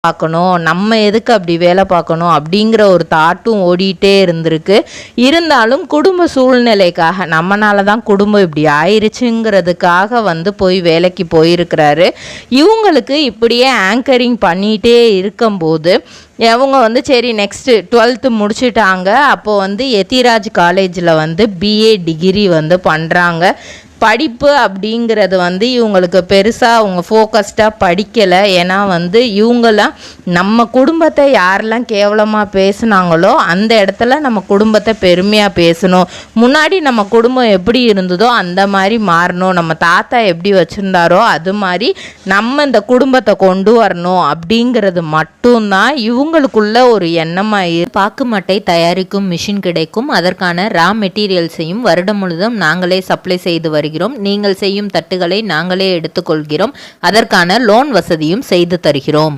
பார்க்கணும், நம்ம எதுக்கு அப்படி வேலை பார்க்கணும் அப்படிங்கிற ஒரு தாட்டும் ஓடிட்டே இருந்திருக்கு. இருந்தாலும் குடும்ப சூழ்நிலைக்காக நம்மனால தான் குடும்பம் இப்படி ஆயிடுச்சுங்கிறதுக்காக போய் வேலைக்கு போயிருக்கிறாரு. இவங்களுக்கு இப்படியே ஆங்கரிங் பண்ணிகிட்டே இருக்கும்போது அவங்க சரி நெக்ஸ்ட்டு 12th முடிச்சுட்டாங்க. அப்போது எத்திராஜ் காலேஜில் பிஏ டிகிரி பண்ணுறாங்க. படிப்பு அப்படிங்கிறது இவங்களுக்கு பெருசாக அவங்க ஃபோக்கஸ்டாக படிக்கலை. ஏன்னா இவங்களாம் நம்ம குடும்பத்தை யாரெல்லாம் கேவலமாக பேசுனாங்களோ அந்த இடத்துல நம்ம குடும்பத்தை பெருமையாக பேசணும். முன்னாடி நம்ம குடும்பம் எப்படி இருந்ததோ அந்த மாதிரி மாறணும். நம்ம தாத்தா எப்படி வச்சுருந்தாரோ அது மாதிரி நம்ம இந்த குடும்பத்தை கொண்டு வரணும் அப்படிங்கிறது மட்டும்தான் இவங்களுக்குள்ள ஒரு எண்ணமாக. பாக்கு மட்டை தயாரிக்கும் மிஷின் கிடைக்கும். அதற்கான ரா மெட்டீரியல்ஸையும் வருடம் முழுதும் நாங்களே சப்ளை செய்து வருகிறோம். நீங்கள் செய்யும் தட்டுகளை நாங்களே எடுத்துக்கொள்கிறோம். அதற்கான லோன் வசதியும் செய்து தருகிறோம்.